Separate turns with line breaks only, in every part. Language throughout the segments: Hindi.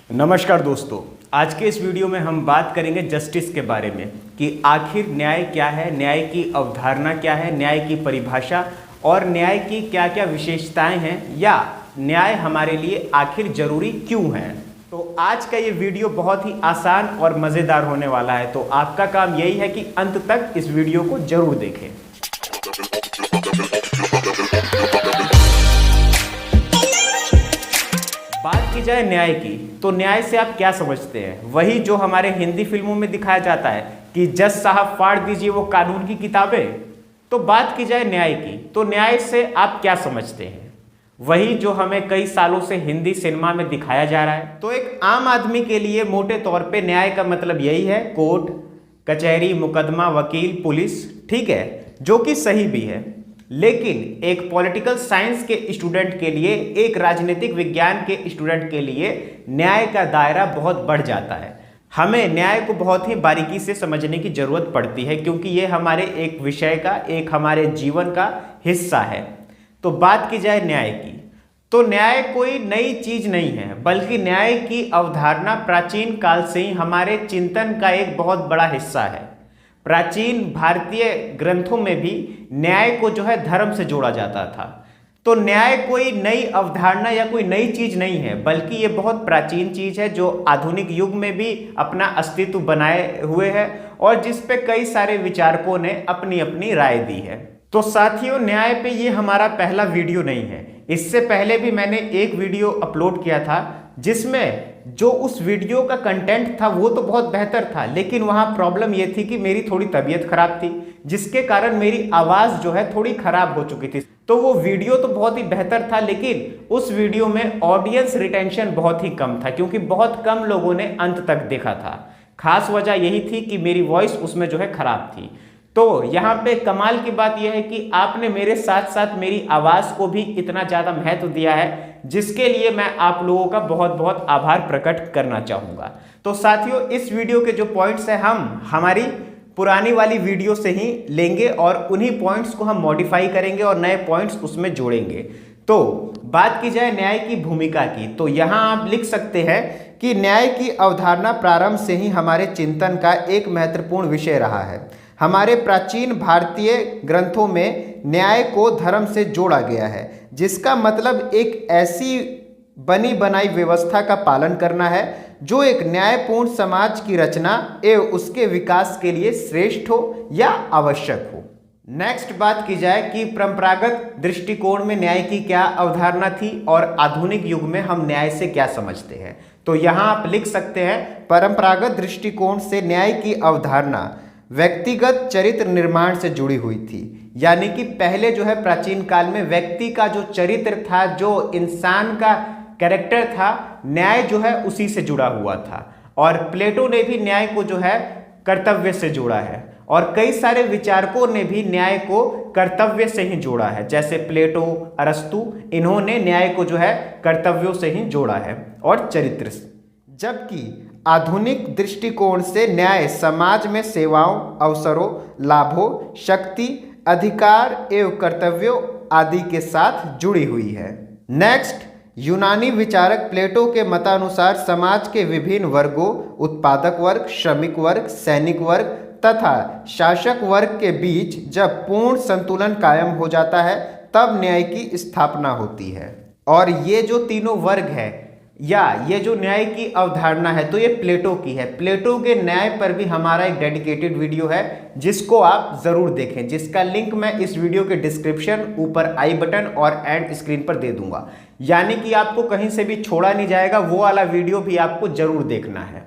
नमस्कार दोस्तों, आज के इस वीडियो में हम बात करेंगे जस्टिस के बारे में कि आखिर न्याय क्या है, न्याय की अवधारणा क्या है, न्याय की परिभाषा और न्याय की क्या क्या विशेषताएं हैं या न्याय हमारे लिए आखिर जरूरी क्यों है। तो आज का ये वीडियो बहुत ही आसान और मज़ेदार होने वाला है, तो आपका काम यही है कि अंत तक इस वीडियो को जरूर देखें। बात की जाए न्याय की, तो न्याय से आप क्या समझते हैं? वही जो हमारे हिंदी फिल्मों में दिखाया जाता है कि जज साहब फाड़ दीजिए वो कानून की किताबें। तो बात की जाए न्याय की, तो न्याय से आप क्या समझते हैं? वही जो हमें कई सालों से हिंदी सिनेमा में दिखाया जा रहा है। तो एक आम आदमी के लिए मोटे तौर पे न्याय का मतलब यही है, कोर्ट कचहरी, मुकदमा, वकील, पुलिस, ठीक है, जो कि सही भी है। लेकिन एक पॉलिटिकल साइंस के स्टूडेंट के लिए, एक राजनीतिक विज्ञान के स्टूडेंट के लिए न्याय का दायरा बहुत बढ़ जाता है। हमें न्याय को बहुत ही बारीकी से समझने की जरूरत पड़ती है, क्योंकि ये हमारे एक विषय का, एक हमारे जीवन का हिस्सा है। तो बात की जाए न्याय की, तो न्याय कोई नई चीज नहीं है, बल्कि न्याय की अवधारणा प्राचीन काल से ही हमारे चिंतन का एक बहुत बड़ा हिस्सा है। प्राचीन भारतीय ग्रंथों में भी न्याय को जो है धर्म से जोड़ा जाता था। तो न्याय कोई नई अवधारणा या कोई नई चीज नहीं है, बल्कि ये बहुत प्राचीन चीज है जो आधुनिक युग में भी अपना अस्तित्व बनाए हुए है और जिस पे कई सारे विचारकों ने अपनी अपनी राय दी है। तो साथियों, न्याय पे ये हमारा पहला वीडियो नहीं है। इससे पहले भी मैंने एक वीडियो अपलोड किया था, जिसमें जो उस वीडियो का कंटेंट था वो तो बहुत बेहतर था, लेकिन वहाँ प्रॉब्लम ये थी कि मेरी थोड़ी तबीयत खराब थी, जिसके कारण मेरी आवाज़ जो है थोड़ी खराब हो चुकी थी। तो वो वीडियो तो बहुत ही बेहतर था, लेकिन उस वीडियो में ऑडियंस रिटेंशन बहुत ही कम था, क्योंकि बहुत कम लोगों ने अंत तक देखा था। खास वजह यही थी कि मेरी वॉइस उसमें जो है खराब थी। तो यहाँ पे कमाल की बात यह है कि आपने मेरे साथ साथ मेरी आवाज़ को भी इतना ज़्यादा महत्व दिया है, जिसके लिए मैं आप लोगों का बहुत बहुत आभार प्रकट करना चाहूँगा। तो साथियों, इस वीडियो के जो पॉइंट्स हैं हम हमारी पुरानी वाली वीडियो से ही लेंगे और उन्हीं पॉइंट्स को हम मॉडिफाई करेंगे और नए पॉइंट्स उसमें जोड़ेंगे। तो बात की जाए न्याय की भूमिका की, तो यहाँ आप लिख सकते हैं कि न्याय की अवधारणा प्रारंभ से ही हमारे चिंतन का एक महत्वपूर्ण विषय रहा है। हमारे प्राचीन भारतीय ग्रंथों में न्याय को धर्म से जोड़ा गया है, जिसका मतलब एक ऐसी बनी बनाई व्यवस्था का पालन करना है जो एक न्यायपूर्ण समाज की रचना एवं उसके विकास के लिए श्रेष्ठ हो या आवश्यक हो। नेक्स्ट बात की जाए कि परंपरागत दृष्टिकोण में न्याय की क्या अवधारणा थी और आधुनिक युग में हम न्याय से क्या समझते हैं। तो यहाँ आप लिख सकते हैं, परंपरागत दृष्टिकोण से न्याय की अवधारणा व्यक्तिगत चरित्र निर्माण से जुड़ी हुई थी। यानी कि पहले जो है प्राचीन काल में व्यक्ति का जो चरित्र था, जो इंसान का कैरेक्टर था, न्याय जो है उसी से जुड़ा हुआ था। और प्लेटो ने भी न्याय को जो है कर्तव्य से जोड़ा है और कई सारे विचारकों ने भी न्याय को कर्तव्य से ही जोड़ा है, जैसे प्लेटो, अरस्तु, इन्होंने न्याय को जो है कर्तव्यों से ही जोड़ा है और चरित्र से। जबकि आधुनिक दृष्टिकोण से न्याय समाज में सेवाओं, अवसरों, लाभों, शक्ति, अधिकार एवं कर्तव्यों आदि के साथ जुड़ी हुई है। नेक्स्ट, यूनानी विचारक प्लेटो के मतानुसार समाज के विभिन्न वर्गों, उत्पादक वर्ग, श्रमिक वर्ग, सैनिक वर्ग तथा शासक वर्ग के बीच जब पूर्ण संतुलन कायम हो जाता है, तब न्याय की स्थापना होती है। और ये जो तीनों वर्ग है या ये जो न्याय की अवधारणा है, तो ये प्लेटो की है। प्लेटो के न्याय पर भी हमारा एक डेडिकेटेड वीडियो है, जिसको आप जरूर देखें, जिसका लिंक मैं इस वीडियो के डिस्क्रिप्शन, ऊपर आई बटन और एंड स्क्रीन पर दे दूंगा। यानी कि आपको कहीं से भी छोड़ा नहीं जाएगा, वो वाला वीडियो भी आपको जरूर देखना है।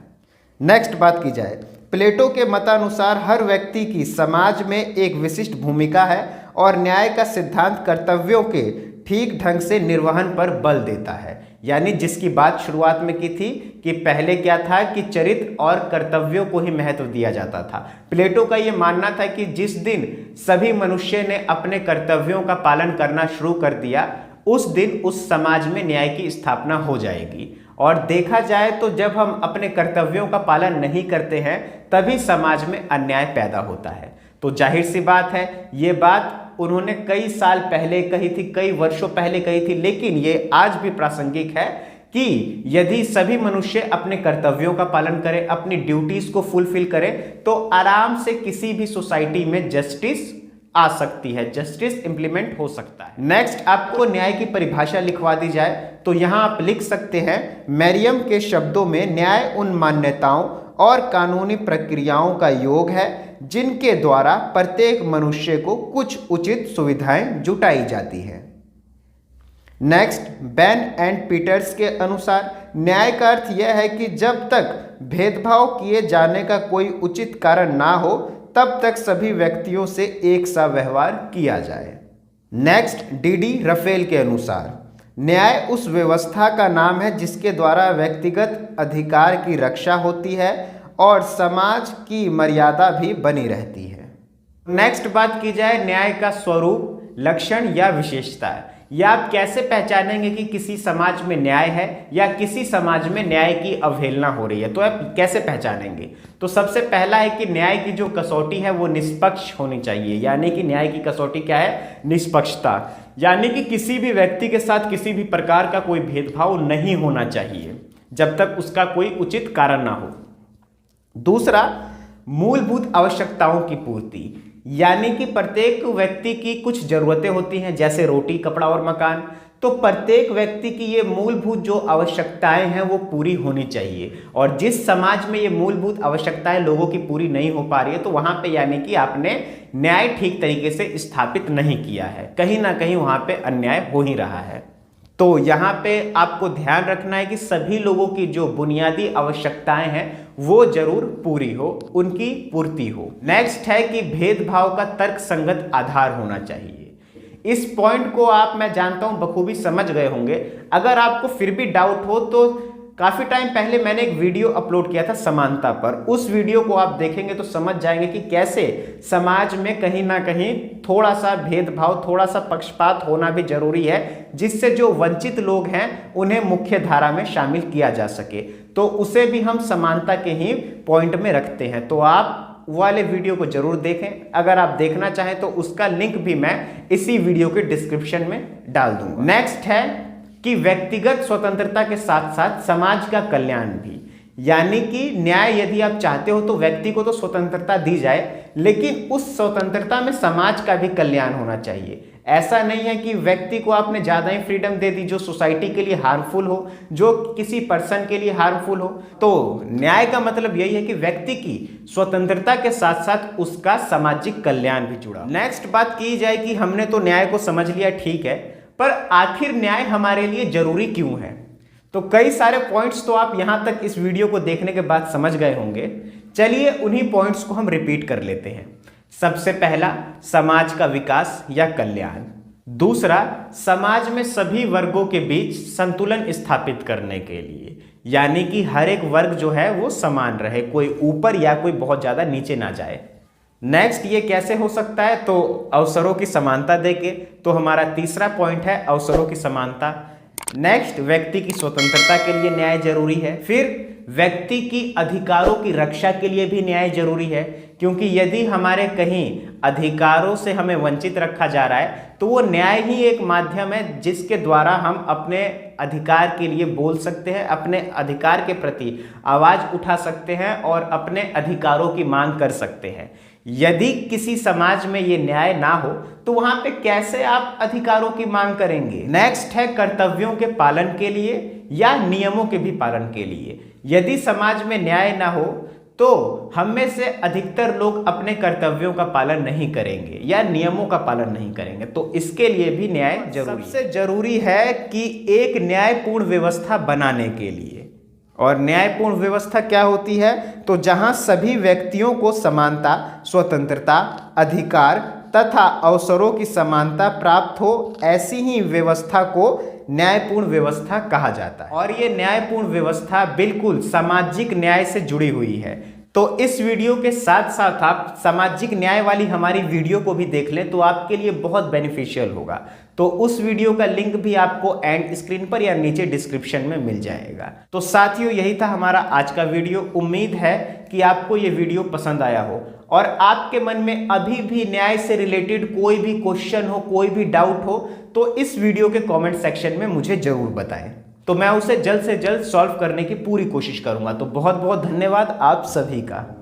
नेक्स्ट बात की जाए, प्लेटो के मतानुसार हर व्यक्ति की समाज में एक विशिष्ट भूमिका है और न्याय का सिद्धांत कर्तव्यों के ठीक ढंग से निर्वहन पर बल देता है। यानी जिसकी बात शुरुआत में की थी कि पहले क्या था कि चरित्र और कर्तव्यों को ही महत्व दिया जाता था। प्लेटो का ये मानना था कि जिस दिन सभी मनुष्य ने अपने कर्तव्यों का पालन करना शुरू कर दिया, उस दिन उस समाज में न्याय की स्थापना हो जाएगी। और देखा जाए तो जब हम अपने कर्तव्यों का पालन नहीं करते हैं, तभी समाज में अन्याय पैदा होता है। तो जाहिर सी बात है, ये बात उन्होंने कई साल पहले कही थी, कई वर्षों पहले कही थी, लेकिन ये आज भी प्रासंगिक है कि यदि सभी मनुष्य अपने कर्तव्यों का पालन करें, अपनी ड्यूटीज को फुलफिल करें, तो आराम से किसी भी सोसाइटी में जस्टिस आ सकती है, जस्टिस इंप्लीमेंट हो सकता है। नेक्स्ट, आपको न्याय की परिभाषा लिखवा दी जाए तो यहां आप लिख सकते हैं, मरियम के शब्दों में न्याय उन मान्यताओं और कानूनी प्रक्रियाओं का योग है जिनके द्वारा प्रत्येक मनुष्य को कुछ उचित सुविधाएं जुटाई जाती हैं। नेक्स्ट, बेन एंड पीटर्स के अनुसार न्याय का अर्थ यह है कि जब तक भेदभाव किए जाने का कोई उचित कारण ना हो तब तक सभी व्यक्तियों से एक सा व्यवहार किया जाए। नेक्स्ट, डी रफेल के अनुसार न्याय उस व्यवस्था का नाम है जिसके द्वारा व्यक्तिगत अधिकार की रक्षा होती है और समाज की मर्यादा भी बनी रहती है। नेक्स्ट, बात की जाए न्याय का स्वरूप, लक्षण या विशेषता। या आप कैसे पहचानेंगे कि किसी समाज में न्याय है या किसी समाज में न्याय की अवहेलना हो रही है, तो आप कैसे पहचानेंगे? तो सबसे पहला है कि न्याय की जो कसौटी है वो निष्पक्ष होनी चाहिए। यानी कि न्याय की कसौटी क्या है? निष्पक्षता। यानी कि किसी भी व्यक्ति के साथ किसी भी प्रकार का कोई भेदभाव नहीं होना चाहिए जब तक उसका कोई उचित कारण ना हो। दूसरा, मूलभूत आवश्यकताओं की पूर्ति। यानी कि प्रत्येक व्यक्ति की कुछ जरूरतें होती हैं, जैसे रोटी, कपड़ा और मकान। तो प्रत्येक व्यक्ति की ये मूलभूत जो आवश्यकताएं हैं वो पूरी होनी चाहिए। और जिस समाज में ये मूलभूत आवश्यकताएं लोगों की पूरी नहीं हो पा रही है, तो वहां पे यानी कि आपने न्याय ठीक तरीके से स्थापित नहीं किया है, कहीं ना कहीं वहां पे अन्याय हो ही रहा है। तो यहाँ पे आपको ध्यान रखना है कि सभी लोगों की जो बुनियादी आवश्यकताएं हैं वो जरूर पूरी हो, उनकी पूर्ति हो। नेक्स्ट है कि भेदभाव का तर्कसंगत आधार होना चाहिए। इस पॉइंट को आप, मैं जानता हूं, बखूबी समझ गए होंगे। अगर आपको फिर भी डाउट हो तो काफी टाइम पहले मैंने एक वीडियो अपलोड किया था समानता पर। उस वीडियो को आप देखेंगे तो समझ जाएंगे कि कैसे समाज में कहीं ना कहीं थोड़ा सा भेदभाव, थोड़ा सा पक्षपात होना भी जरूरी है, जिससे जो वंचित लोग हैं उन्हें मुख्य धारा में शामिल किया जा सके। तो उसे भी हम समानता के ही पॉइंट में रखते हैं। तो आप वाले वीडियो को जरूर देखें। अगर आप देखना चाहें तो उसका लिंक भी मैं इसी वीडियो के डिस्क्रिप्शन में डाल दूंगा। नेक्स्ट है कि व्यक्तिगत स्वतंत्रता के साथ साथ समाज का कल्याण भी। यानी कि न्याय यदि आप चाहते हो तो व्यक्ति को तो स्वतंत्रता दी जाए, लेकिन उस स्वतंत्रता में समाज का भी कल्याण होना चाहिए। ऐसा नहीं है कि व्यक्ति को आपने ज़्यादा ही फ्रीडम दे दी जो सोसाइटी के लिए हार्मफुल हो, जो किसी पर्सन के लिए हार्मफुल हो। तो न्याय का मतलब यही है कि व्यक्ति की स्वतंत्रता के साथ साथ उसका सामाजिक कल्याण भी जुड़ा। नेक्स्ट बात की जाए कि हमने तो न्याय को समझ लिया, ठीक है, पर आखिर न्याय हमारे लिए जरूरी क्यों है? तो कई सारे पॉइंट्स तो आप यहां तक इस वीडियो को देखने के बाद समझ गए होंगे। चलिए उन्हीं पॉइंट्स को हम रिपीट कर लेते हैं। सबसे पहला, समाज का विकास या कल्याण। दूसरा, समाज में सभी वर्गों के बीच संतुलन स्थापित करने के लिए, यानी कि हर एक वर्ग जो है वो समान रहे, कोई ऊपर या कोई बहुत ज्यादा नीचे ना जाए। नेक्स्ट, ये कैसे हो सकता है? तो अवसरों की समानता देके। तो हमारा तीसरा पॉइंट है अवसरों की समानता। नेक्स्ट, व्यक्ति की स्वतंत्रता के लिए न्याय जरूरी है। फिर व्यक्ति की अधिकारों की रक्षा के लिए भी न्याय जरूरी है, क्योंकि यदि हमारे कहीं अधिकारों से हमें वंचित रखा जा रहा है तो वो न्याय ही एक माध्यम है जिसके द्वारा हम अपने अधिकार के लिए बोल सकते हैं, अपने अधिकार के प्रति आवाज उठा सकते हैं और अपने अधिकारों की मांग कर सकते हैं। यदि किसी समाज में ये न्याय ना हो तो वहां पे कैसे आप अधिकारों की मांग करेंगे? नेक्स्ट है कर्तव्यों के पालन के लिए या नियमों के भी पालन के लिए। यदि समाज में न्याय ना हो तो हम में से अधिकतर लोग अपने कर्तव्यों का पालन नहीं करेंगे या नियमों का पालन नहीं करेंगे। तो इसके लिए भी न्याय जरूरी। सबसे जरूरी है कि एक न्यायपूर्ण व्यवस्था बनाने के लिए, और न्यायपूर्ण व्यवस्था क्या होती है? तो जहां सभी व्यक्तियों को समानता, स्वतंत्रता, अधिकार तथा अवसरों की समानता प्राप्त हो, ऐसी ही व्यवस्था को न्यायपूर्ण व्यवस्था कहा जाता है। और ये न्यायपूर्ण व्यवस्था बिल्कुल सामाजिक न्याय से जुड़ी हुई है। तो इस वीडियो के साथ साथ आप सामाजिक न्याय वाली हमारी वीडियो को भी देख लें तो आपके लिए बहुत बेनिफिशियल होगा। तो उस वीडियो का लिंक भी आपको एंड स्क्रीन पर या नीचे डिस्क्रिप्शन में मिल जाएगा। तो साथियों, यही था हमारा आज का वीडियो। उम्मीद है कि आपको ये वीडियो पसंद आया हो और आपके मन में अभी भी न्याय से रिलेटेड कोई भी क्वेश्चन हो, कोई भी डाउट हो, तो इस वीडियो के कमेंट सेक्शन में मुझे जरूर बताएं। तो मैं उसे जल्द से जल्द सॉल्व करने की पूरी कोशिश करूंगा। तो बहुत बहुत धन्यवाद आप सभी का।